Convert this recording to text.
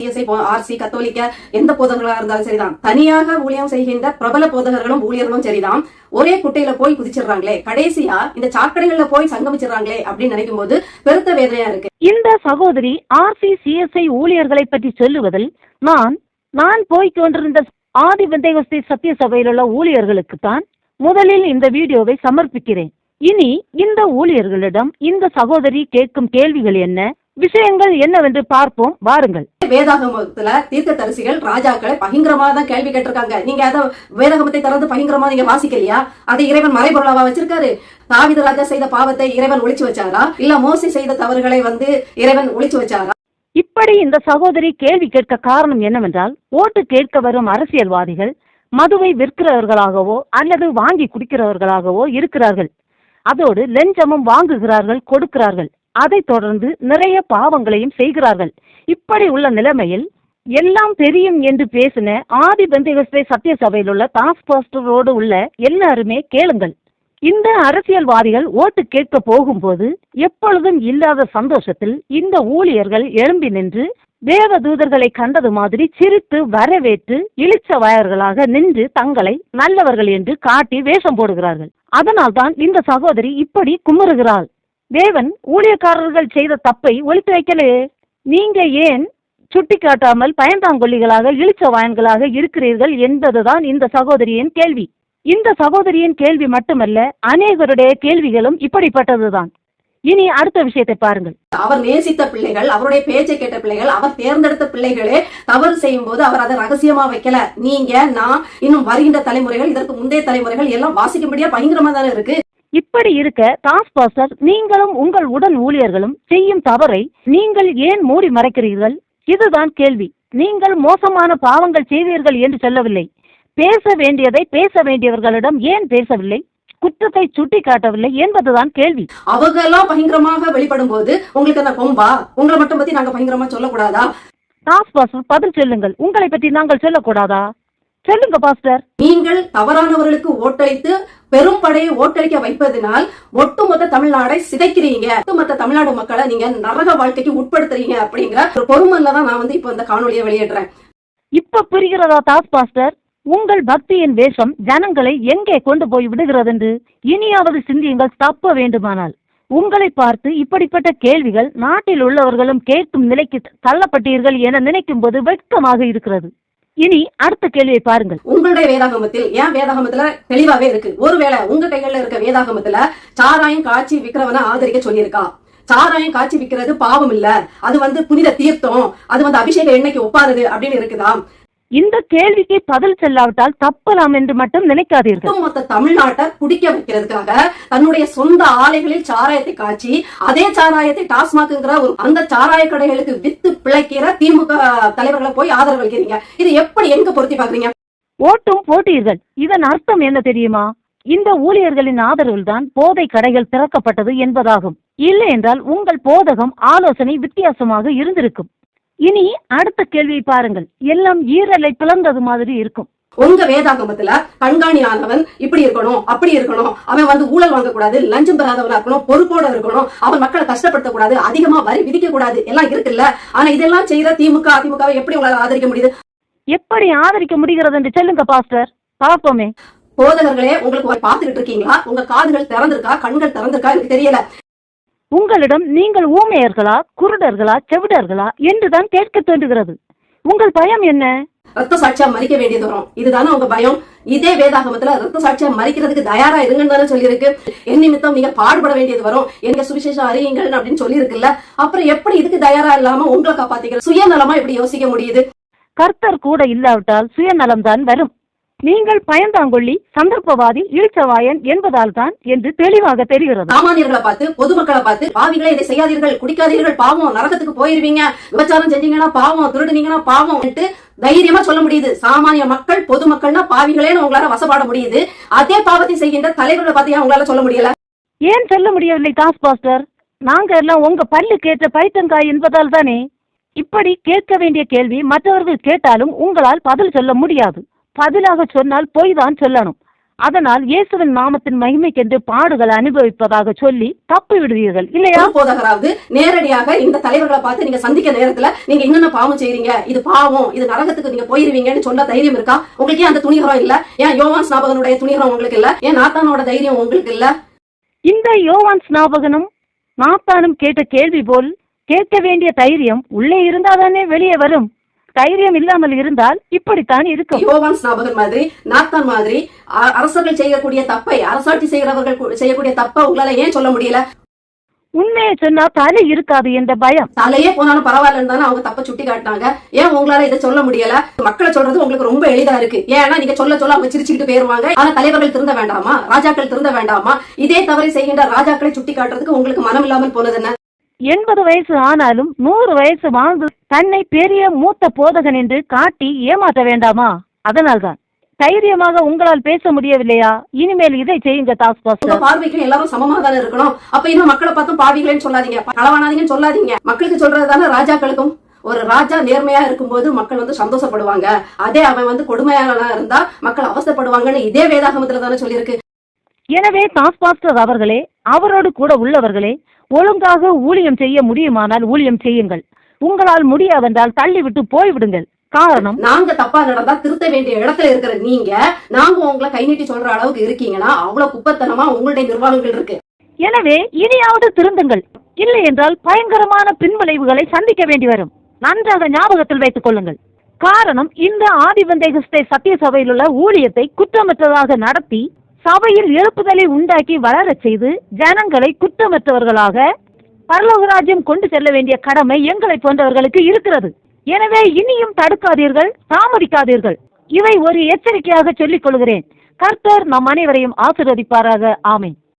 CSI, RC, கத்தோலிக்க எந்த போதகர்களா இருந்தாலும் சரிதான், தனியாக ஊழியம் செய்கின்ற பிரபல போதகர்களும் ஊழியர்களும் சரிதான், ஒரே குட்டையில போய் குதிச்சிடுறாங்களே, கடைசியா இந்த சாக்கடைகள்ல போய் சங்கமிச்சிடறாங்களே அப்படின்னு நினைக்கும் போது பெருத்த வேதனையா இருக்கு. இந்த சகோதரி ஆர்சி சிஎஸ்ஐ ஊழியர்களை பற்றி சொல்லுவதில் நான் போய் கொண்டிருந்த ஆதி பெந்தேகோஸ்தே சத்திய சபையில் உள்ள ஊழியர்களுக்கு தான் முதலில் இந்த வீடியோவை சமர்ப்பிக்கிறேன். இனி இந்த ஊழியர்களிடம் இந்த சகோதரி கேட்கும் கேள்விகள் என்ன, விஷயங்கள் என்னவென்று பார்ப்போம் வாருங்கள். வேதாகமத்துல தீர்க்க தரிசிகள் ராஜாக்களை பகிங்கரமா தான் கேள்வி கேட்டிருக்காங்க. நீங்க அதை வேதாகமத்தை திறந்து பகிங்கரமா நீங்க வாசிக்கலையா? அதை இறைவன் மறைபொருளாவா வச்சிருக்காரு? தாவீது ராஜா செய்த பாவத்தை இறைவன் ஒளிச்சு வச்சாரா, இல்ல மோசே செய்த தவறுகளை இறைவன் ஒளிச்சு வச்சாரா? இப்படி இந்த சகோதரி கேள்வி கேட்க காரணம் என்னவென்றால், ஓட்டு கேட்க வரும் அரசியல்வாதிகள் மதுவை விற்கிறவர்களாகவோ அல்லது வாங்கி குடிக்கிறவர்களாகவோ இருக்கிறார்கள். அதோடு லஞ்சமும் வாங்குகிறார்கள், கொடுக்கிறார்கள். அதைத் தொடர்ந்து நிறைய பாவங்களையும் செய்கிறார்கள். இப்படி உள்ள நிலைமையில் எல்லாம் தெரியும் என்று பேசின ஆதி பெந்தேகோஸ்தே சத்திய சபையில் உள்ள தாஸ் பாஸ்டரோடு உள்ள எல்லாருமே கேளுங்கள். இந்த அரசியல்வாதிகள் ஓட்டு கேட்க போகும்போது எப்பொழுதும் இல்லாத சந்தோஷத்தில் இந்த ஊழியர்கள் எழும்பி நின்று தேவ தூதர்களை கண்டது மாதிரி சிரித்து வரவேற்று இளிச்ச வயர்களாக நின்று தங்களை நல்லவர்கள் என்று காட்டி வேஷம் போடுகிறார்கள். அதனால்தான் இந்த சகோதரி இப்படி குமுறுகிறாள். தேவன் ஊழியக்காரர்கள் செய்த தப்பை ஒளித்து வைக்கலே, நீங்க ஏன் சுட்டி காட்டாமல் பயந்தாங்கொல்லிகளாக இளிச்ச வாயன்களாக இருக்கிறீர்கள் என்பதுதான் இந்த சகோதரியின் கேள்வி. இந்த சகோதரியின் கேள்வி மட்டுமல்ல, அநேகருடைய கேள்விகளும் இப்படிப்பட்டதுதான். இனி அடுத்த விஷயத்தை பாருங்கள். அவர் நேசித்த பிள்ளைகள், அவருடைய பேச்சை கேட்ட பிள்ளைகள், அவர் தேர்ந்தெடுத்த பிள்ளைகளே தவறு செய்யும் போது அவர் அதை ரகசியமா வைக்கல. நீங்க, நான், இன்னும் வருகின்ற தலைமுறைகள், இதற்கு முந்தைய தலைமுறைகள் எல்லாம் வாசிக்கும்படியா பயங்கரமா தானே இருக்கு. இப்படி இருக்க தாஸ் பாஸ்டர், நீங்களும் உங்கள் உடன் ஊழியர்களும் செய்யும் தவறை நீங்கள் ஏன் மூடி மறைக்கிறீர்கள்? இதுதான் கேள்வி. நீங்கள் மோசமான பாவங்கள் செய்வீர்கள் என்று சொல்லவில்லை. பேச வேண்டியதை பேச வேண்டியவர்களிடம் ஏன் பேசவில்லை? குற்றத்தை சுட்டி காட்டவில்லை என்பதுதான் கேள்வி. அவங்க எல்லாம் பயங்கரமாக வெளிப்படும் போது உங்களுக்கு என்ன கொம்பா? உங்களை மட்டும் பத்தி நாங்க பயங்கரமா சொல்லக்கூடாதா? தாஸ் பாஸ்டர், பதில் சொல்லுங்கள். உங்களை பற்றி நாங்கள் சொல்லக்கூடாதா? சொல்லுங்க பாஸ்டர். நீங்கள் தவறானவர்களுக்கு ஓட்டளித்து பெரும் படையை ஓட்டளிக்க வைப்பதனால் ஒட்டுமொத்த தமிழ்நாடை சிதைக்கிறீங்க, ஒட்டுமொத்த தமிழ்நாடு மக்களை நீங்க நரக வாழ்க்கைக்கு உட்படுத்துறீங்க அப்படிங்கிற ஒரு பொறுமல்ல தான் நான் இப்ப இந்த காணொலியை வெளியிடுறேன். இப்ப புரிகிறதா தாஸ் பாஸ்டர்? உங்கள் பக்தியின் வேஷம் ஜனங்களை எங்கே கொண்டு போய் விடுகிறது என்று இனியாவது சிந்தியுங்கள். தப்ப வேண்டுமானால் உங்களை பார்த்து இப்படிப்பட்ட கேள்விகள் நாட்டில் உள்ளவர்களும் கேட்கும் நிலைக்கு தள்ளப்பட்டீர்கள் என நினைக்கும் போது வெட்கமாக இருக்கிறது. இனி அடுத்த கேள்வியை பாருங்கள். உங்களுடைய வேதாகமத்தில், ஏன் வேதாகமத்துல தெளிவாவே இருக்கு. ஒருவேளை உங்க கைகள்ல இருக்க வேதாகமத்துல சாராயம் காய்ச்சி விக்கிறவனை ஆதரிக்க சொல்லியிருக்கா? சாராயம் காய்ச்சி விக்கிறது பாவம் இல்ல, அது புனித தீர்த்தம், அது அபிஷேக எண்ணெய்க்கு ஒப்பானது அப்படின்னு இருக்குதா? இந்த கேள்விக்கு பதில் சொல்லாவிட்டால் தப்பலாம் என்று மட்டும் நினைக்காதீர்கள். மொத்த தமிழ்நாட்டை குடிக்க வைக்கிறதுக்காக தன்னுடைய சொந்த ஆலைகளில் சாராயத்தை காய்ச்சி அதே சாராயத்தை டாஸ்மாக்ங்கிற அந்த சாராய கடைகளுக்கு வித்து பிழைக்கிற திமுக தலைவர்களை போய் ஆதரவு அளிக்கிறீங்க. இது எப்படி எங்க பொருத்தி பாக்குறீங்க? ஓட்டும் போட்டீர்கள். இதன் அர்த்தம் என்ன தெரியுமா? இந்த ஊழியர்களின் ஆதரவில் தான் போதை கடைகள் திறக்கப்பட்டது என்பதாகும். இல்லை என்றால் உங்கள் போதகம், ஆலோசனை வித்தியாசமாக இருந்திருக்கும். இனி அடுத்த கேள்வியை பாருங்கள். எல்லாம் ஈரலை பிளந்தது மாதிரி இருக்கும். உங்க வேதாகமத்துல கண்காணியானவன் இப்படி இருக்கணும், அப்படி இருக்கணும், அவன் ஊழல் வாங்க கூடாது, லஞ்சம் பெறாதவனா இருக்கணும், பொறுப்போட இருக்கணும், அவன் மக்களை கஷ்டப்படுத்த கூடாது, அதிகமா வரி விதிக்க கூடாது, எல்லாம் இருக்குல்ல. ஆனா இதெல்லாம் செய்யற திமுக, அதிமுகவை எப்படி உங்களால ஆதரிக்க முடியுது? எப்படி ஆதரிக்க முடிகிறது என்று சொல்லுங்க பாஸ்டர், பாப்போமே. போதகர்களே, உங்களுக்கு பாத்துக்கிட்டு இருக்கீங்களா? உங்க காதுகள் திறந்திருக்கா, கண்கள் திறந்திருக்கா எனக்கு தெரியல. உங்களிடம் நீங்கள் ஊமையர்களா, குருடர்களா, செவிடர்களா என்றுதான் கேட்க தோன்றுகிறது. உங்கள் பயம் என்ன? ரத்த சாட்சியா மறிக்க வேண்டியது வரும், இதுதானே உங்க பயம்? இதே வேதாகமத்துல ரத்த சாட்சியா மறிக்கிறதுக்கு தயாரா இருங்கன்னு தானே சொல்லி இருக்கு. என் நிமித்தம் நீங்க பாடுபட வேண்டியது வரும், எங்க சுவிசேஷம் அறியுங்கள் அப்படின்னு சொல்லி இருக்குல்ல. அப்புறம் எப்படி இதுக்கு தயாரா இல்லாம உங்களை காப்பாத்திக்கிற சுயநலமா எப்படி யோசிக்க முடியுது? கர்த்தர் கூட இல்லாவிட்டால் சுயநலம் தான் வரும். நீங்கள் பயந்தாங்கொள்ளி, சந்தர்ப்பவாதி, இழிச்சவாயன் என்பதால் தான் என்று தெளிவாக தெரிகிறது. சாமானியர்களை பார்த்து, பொதுமக்களை பார்த்து, பாவிகளை இதை செய்யாதீர்கள், குடிக்காதீர்கள், பாவம், நரகத்துக்கு போயிருவீங்க, விபச்சாரம் செஞ்சீங்கன்னா பாவம், திருடுனீங்கன்னா பாவம் தைரியமா சொல்ல முடியுது. சாமானிய மக்கள், பொதுமக்கள்னா பாவிகளே உங்களால வசப்பாட முடியுது. அதே பாவத்தை செய்கின்ற தலைவர்களை பார்த்தியா உங்களால சொல்ல முடியல? ஏன் சொல்ல முடியவில்லை தாஸ் பாஸ்டர்? நாங்க எல்லாம் உங்க பல்லு கேட்ட பைத்தங்காய் என்பதால் தானே. இப்படி கேட்க வேண்டிய கேள்வி மற்றவர்கள் கேட்டாலும் உங்களால் பதில் சொல்ல முடியாது. பதிலாக சொன்னால் போய் தான் சொல்லணும். அதனால் இயேசுவின் நாமத்தின் மகிமைக்கென்று பாடுகள் அனுபவிப்பதாக சொல்லி தப்பி விடுவீர்கள் இல்லையா? போதகராவது நேரடியாக இந்த தலைவர்களை பார்த்து நீங்க சந்திக்க நேரத்துல நீங்க என்னென்ன பாவம் செய்றீங்க, இது பாவம், இது நரகத்துக்கு நீங்க போயிருவீங்கன்னு சொல்ல தைரியம் இருக்கா உங்களுக்கு? ஏன் அந்த துணிகரம் இல்ல? ஏன் யோவான் ஸ்நாபகனுடைய துணிகரம் உங்களுக்கு இல்ல? ஏன் நாத்தானோட தைரியம் உங்களுக்கு இல்ல? இந்த யோவான் ஸ்நாபகனும் நாத்தானும் கேட்ட கேள்வி போல் கேட்க வேண்டிய தைரியம் உள்ளே இருந்தாதானே வெளியே வரும். தைரியம் இல்லாமல் இருந்தால் இப்படித்தான் இருக்கும். யோவான் ஸ்நாபகன் மாதிரி, நாத்தான் மாதிரி அரசர்கள் செய்யக்கூடிய தப்பை, அரசாட்சி செய்கிறவர்கள் செய்யக்கூடிய தப்பை உங்களால ஏன் சொல்ல முடியல? உண்மையை சொன்னா தலை இருக்காது என்ற பயம். தலையே போனாலும் பரவாயில்லன்னு தானே அவங்க தப்ப சுட்டி காட்டினாங்க. ஏன் உங்களால இதை சொல்ல முடியல? மக்களை சொல்றது உங்களுக்கு ரொம்ப எளிதா இருக்கு. ஏன்னா நீங்க சொல்ல சொல்ல அவங்க சிரிச்சுக்கிட்டு போயிருவாங்க. ஆனா தலைவர்கள் திருந்த வேண்டாமா? ராஜாக்கள் திருந்த வேண்டாமா? இதே தவறை செய்கின்ற ராஜாக்களை சுட்டி காட்டுறதுக்கு உங்களுக்கு மனம் இல்லாமல் போனது என்ன? 80 வயசு ஆனாலும் 100 வயசு வாழ்ந்து தன்னை பெரிய மூத்த போதகன் என்று காட்டி ஏமாற்ற வேண்டாமா? அதனால்தான் தைரியமாக உங்களால் பேச முடியவில்லையா? இனிமேல் இதை செய்யுங்க டாஸ்க் பாஸ்டர். பார்வைக்கு எல்லாரும் சமமா தானே இருக்கணும். அப்ப இன்னும் மக்களை பார்த்தும் பாவிகளேன்னு சொல்லாதீங்க, களவானாதீங்கன்னு சொல்லாதீங்க. மக்களுக்கு சொல்றது தானே ராஜாக்களுக்கும். ஒரு ராஜா நேர்மையா இருக்கும்போது மக்கள் வந்து சந்தோஷப்படுவாங்க. அதே அவன் கொடுமையாளனா இருந்தா மக்கள் அவசரப்படுவாங்கன்னு இதே வேதாகமத்துல தானே சொல்லியிருக்கு. எனவே டாஸ்க் பாஸ்டர் அவர்களே, அவரோடு கூட உள்ளவர்களே, ஒழுங்காக ஊழியம் செய்ய முடியுமானால் ஊழியம் செய்யுங்கள். உங்களால் முடியாதென்றால் தள்ளிவிட்டு போய்விடுங்கள். காரணம், நாங்க தப்பா நடந்தா திருத்த வேண்டிய இடத்துல இருக்கிற நீங்க, நாங்க உங்களை கை நீட்டி சொல்ற அளவுக்கு இருக்கீங்கன்னா அவ்வளவு குப்பத்தனமா உங்களுடைய நிர்வாகங்கள் இருக்கு. எனவே இனியாவது திருந்துங்கள். இல்லை என்றால் பயங்கரமான பின்விளைவுகளை சந்திக்க வேண்டி வரும். நன்றாக ஞாபகத்தில் வைத்துக் கொள்ளுங்கள். காரணம், இந்த ஆதிபந்தேகஸ்தே சத்திய சபையில் உள்ள ஊழியத்தை குற்றமற்றதாக நடத்தி சபையில் எழுப்புதலை உண்டாக்கி வளரச் செய்து ஜனங்களை குற்றமற்றவர்களாக பரலோகராஜ்யம் கொண்டு செல்ல வேண்டிய கடமை எங்களை போன்றவர்களுக்கு இருக்கிறது. எனவே இனியும் தடுக்காதீர்கள், தாமதிக்காதீர்கள். இவை ஒரு எச்சரிக்கையாக சொல்லிக் கொள்கிறேன். கர்த்தர் நம் அனைவரையும் ஆசீர்வதிப்பாராக. ஆமென்.